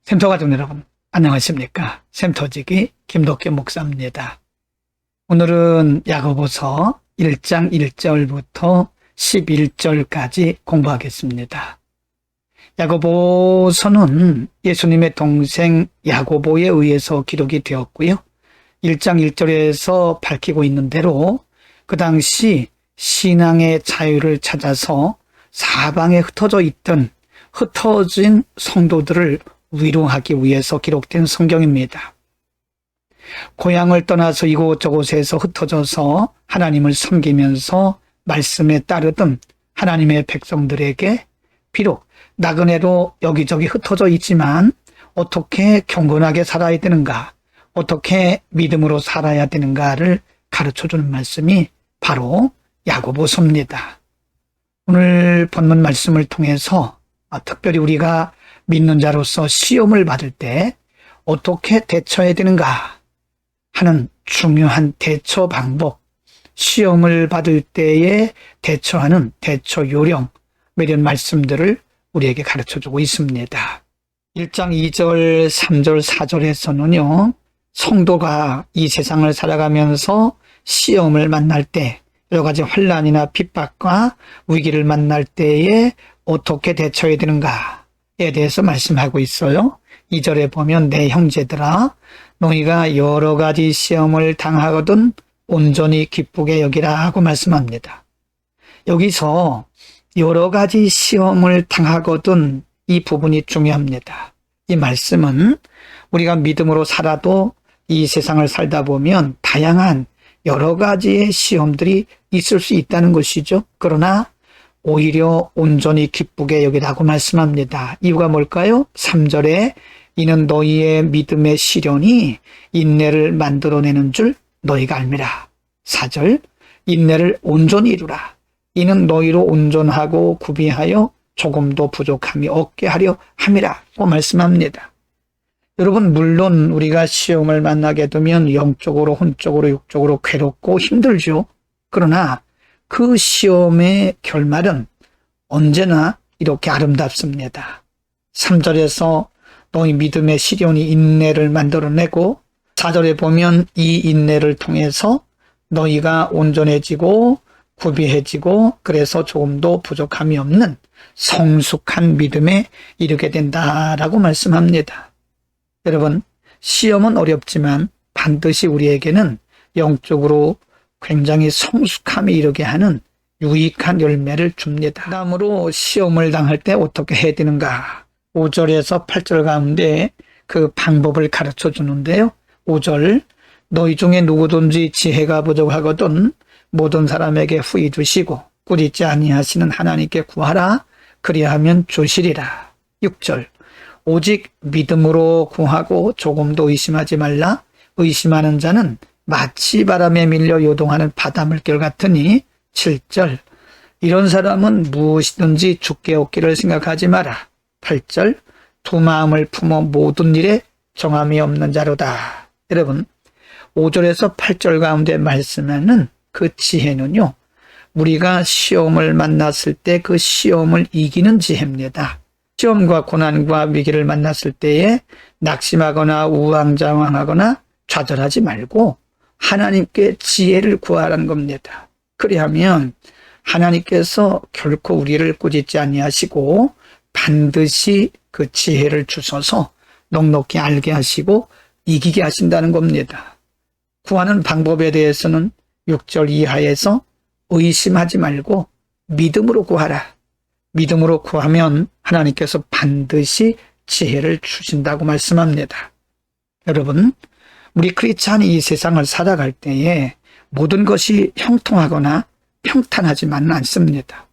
샘터 가족 여러분, 안녕하십니까? 샘터지기 김덕규 목사입니다. 오늘은 야고보서 1장 1절부터 11절까지 공부하겠습니다. 야고보서는 예수님의 동생 야고보에 의해서 기록이 되었고요. 1장 1절에서 밝히고 있는 대로 그 당시 신앙의 자유를 찾아서 사방에 흩어진 성도들을 위로하기 위해서 기록된 성경입니다. 고향을 떠나서 이곳저곳에서 흩어져서 하나님을 섬기면서 말씀에 따르던 하나님의 백성들에게 비록 나그네로 여기저기 흩어져 있지만 어떻게 경건하게 살아야 되는가, 어떻게 믿음으로 살아야 되는가를 가르쳐주는 말씀이 바로 야고보서입니다. 오늘 본문 말씀을 통해서 특별히 우리가 믿는 자로서 시험을 받을 때 어떻게 대처해야 되는가 하는 중요한 대처 방법, 시험을 받을 때에 대처하는 대처 요령, 이런 말씀들을 우리에게 가르쳐주고 있습니다. 1장 2절, 3절, 4절에서는요, 성도가 이 세상을 살아가면서 시험을 만날 때, 여러 가지 환난이나 핍박과 위기를 만날 때에 어떻게 대처해야 되는가 에 대해서 말씀하고 있어요. 2절에 보면 내 형제들아 너희가 여러 가지 시험을 당하거든 온전히 기쁘게 여기라 하고 말씀합니다. 여기서 여러 가지 시험을 당하거든 이 부분이 중요합니다. 이 말씀은 우리가 믿음으로 살아도 이 세상을 살다 보면 다양한 여러 가지의 시험들이 있을 수 있다는 것이죠. 그러나 오히려 온전히 기쁘게 여기라고 말씀합니다. 이유가 뭘까요? 3절에 이는 너희의 믿음의 시련이 인내를 만들어내는 줄 너희가 알미라. 4절 인내를 온전히 이루라. 이는 너희로 온전하고 구비하여 조금도 부족함이 없게 하려 함이라고 말씀합니다. 여러분, 물론 우리가 시험을 만나게 되면 영적으로, 혼적으로, 육적으로 괴롭고 힘들죠. 그러나 그 시험의 결말은 언제나 이렇게 아름답습니다. 3절에서 너희 믿음의 시련이 인내를 만들어내고 4절에 보면 이 인내를 통해서 너희가 온전해지고 구비해지고 그래서 조금도 부족함이 없는 성숙한 믿음에 이르게 된다라고 말씀합니다. 여러분, 시험은 어렵지만 반드시 우리에게는 영적으로 굉장히 성숙함에 이르게 하는 유익한 열매를 줍니다. 다음으로 시험을 당할 때 어떻게 해야 되는가? 5절에서 8절 가운데 그 방법을 가르쳐 주는데요. 5절 너희 중에 누구든지 지혜가 부족하거든 모든 사람에게 후히 주시고 꾸짖지 아니하시는 하나님께 구하라. 그리하면 주시리라. 6절 오직 믿음으로 구하고 조금도 의심하지 말라. 의심하는 자는 마치 바람에 밀려 요동하는 바닷물결 같으니. 7절 이런 사람은 무엇이든지 죽게 얻기를 생각하지 마라. 8절 두 마음을 품어 모든 일에 정함이 없는 자로다. 여러분, 5절에서 8절 가운데 말씀하는 그 지혜는요, 우리가 시험을 만났을 때 그 시험을 이기는 지혜입니다. 시험과 고난과 위기를 만났을 때에 낙심하거나 우왕좌왕하거나 좌절하지 말고 하나님께 지혜를 구하라는 겁니다. 그리하면 하나님께서 결코 우리를 꾸짖지 아니하시고 반드시 그 지혜를 주셔서 넉넉히 알게 하시고 이기게 하신다는 겁니다. 구하는 방법에 대해서는 6절 이하에서 의심하지 말고 믿음으로 구하라. 믿음으로 구하면 하나님께서 반드시 지혜를 주신다고 말씀합니다. 여러분, 우리 크리스찬이 이 세상을 살아갈 때에 모든 것이 형통하거나 평탄하지만은 않습니다.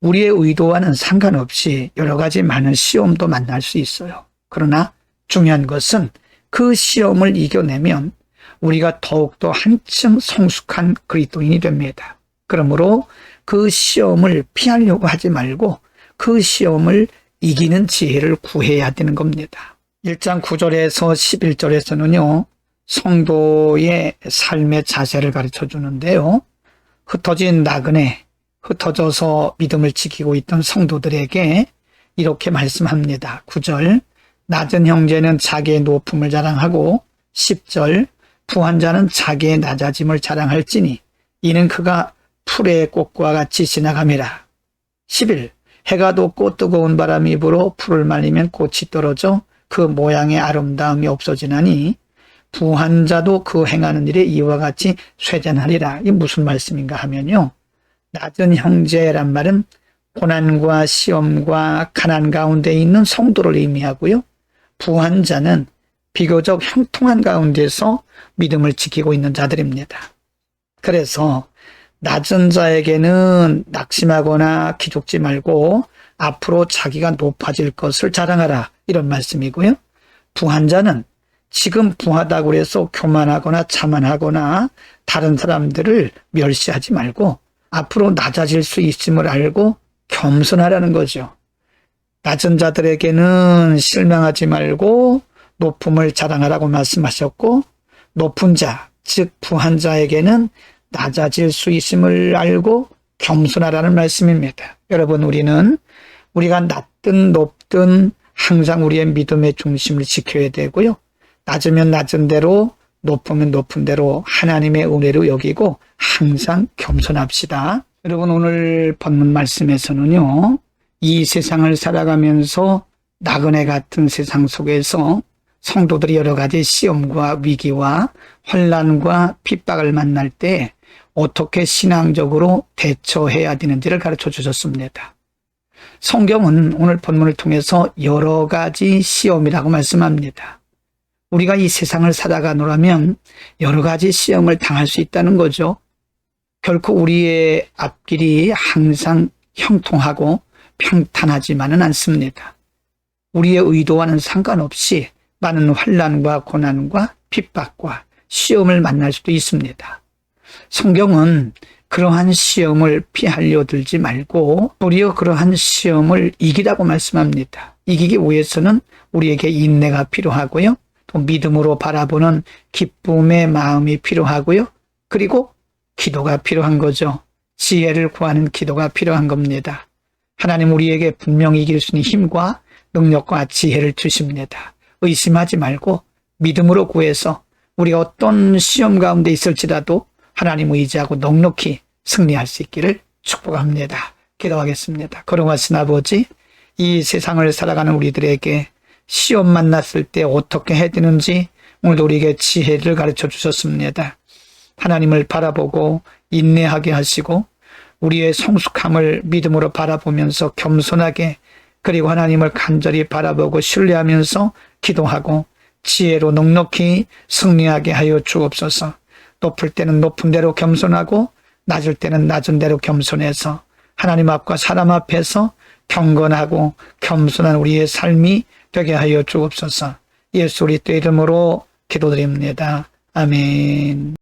우리의 의도와는 상관없이 여러 가지 많은 시험도 만날 수 있어요. 그러나 중요한 것은 그 시험을 이겨내면 우리가 더욱더 한층 성숙한 그리스도인이 됩니다. 그러므로 그 시험을 피하려고 하지 말고 그 시험을 이기는 지혜를 구해야 되는 겁니다. 1장 9절에서 11절에서는요. 성도의 삶의 자세를 가르쳐 주는데요. 흩어진 나그네, 흩어져서 믿음을 지키고 있던 성도들에게 이렇게 말씀합니다. 9절 낮은 형제는 자기의 높음을 자랑하고 10절 부한 자는 자기의 낮아짐을 자랑할지니 이는 그가 풀의 꽃과 같이 지나감이라. 11 해가 돋고 뜨거운 바람이 불어 풀을 말리면 꽃이 떨어져 그 모양의 아름다움이 없어지나니 부한 자도 그 행하는 일에 이와 같이 쇠잔하리라. 이게 무슨 말씀인가 하면요. 낮은 형제란 말은 고난과 시험과 가난 가운데 있는 성도를 의미하고요. 부한 자는 비교적 형통한 가운데서 믿음을 지키고 있는 자들입니다. 그래서 낮은 자에게는 낙심하거나 기죽지 말고 앞으로 자기가 높아질 것을 자랑하라. 이런 말씀이고요. 부한 자는 지금 부하다고 해서 교만하거나 자만하거나 다른 사람들을 멸시하지 말고 앞으로 낮아질 수 있음을 알고 겸손하라는 거죠. 낮은 자들에게는 실망하지 말고 높음을 자랑하라고 말씀하셨고 높은 자, 즉 부한 자에게는 낮아질 수 있음을 알고 겸손하라는 말씀입니다. 여러분, 우리가 낮든 높든 항상 우리의 믿음의 중심을 지켜야 되고요. 낮으면 낮은 대로, 높으면 높은 대로 하나님의 은혜로 여기고 항상 겸손합시다. 여러분, 오늘 본문 말씀에서는요, 이 세상을 살아가면서 나그네 같은 세상 속에서 성도들이 여러 가지 시험과 위기와 환난과 핍박을 만날 때 어떻게 신앙적으로 대처해야 되는지를 가르쳐 주셨습니다. 성경은 오늘 본문을 통해서 여러 가지 시험이라고 말씀합니다. 우리가 이 세상을 살아가노라면 여러 가지 시험을 당할 수 있다는 거죠. 결코 우리의 앞길이 항상 형통하고 평탄하지만은 않습니다. 우리의 의도와는 상관없이 많은 환난과 고난과 핍박과 시험을 만날 수도 있습니다. 성경은 그러한 시험을 피하려 들지 말고 도리어 그러한 시험을 이기라고 말씀합니다. 이기기 위해서는 우리에게 인내가 필요하고요. 또 믿음으로 바라보는 기쁨의 마음이 필요하고요. 그리고 기도가 필요한 거죠. 지혜를 구하는 기도가 필요한 겁니다. 하나님 우리에게 분명히 이길 수 있는 힘과 능력과 지혜를 주십니다. 의심하지 말고 믿음으로 구해서 우리 어떤 시험 가운데 있을지라도 하나님 의지하고 넉넉히 승리할 수 있기를 축복합니다. 기도하겠습니다. 거룩하신 아버지, 이 세상을 살아가는 우리들에게 시험 만났을 때 어떻게 해야 되는지 오늘도 우리에게 지혜를 가르쳐 주셨습니다. 하나님을 바라보고 인내하게 하시고 우리의 성숙함을 믿음으로 바라보면서 겸손하게 그리고 하나님을 간절히 바라보고 신뢰하면서 기도하고 지혜로 넉넉히 승리하게 하여 주옵소서. 높을 때는 높은 대로 겸손하고 낮을 때는 낮은 대로 겸손해서 하나님 앞과 사람 앞에서 경건하고 겸손한 우리의 삶이 되게 하여 주옵소서. 예수 그리스도의 이름으로 기도드립니다. 아멘.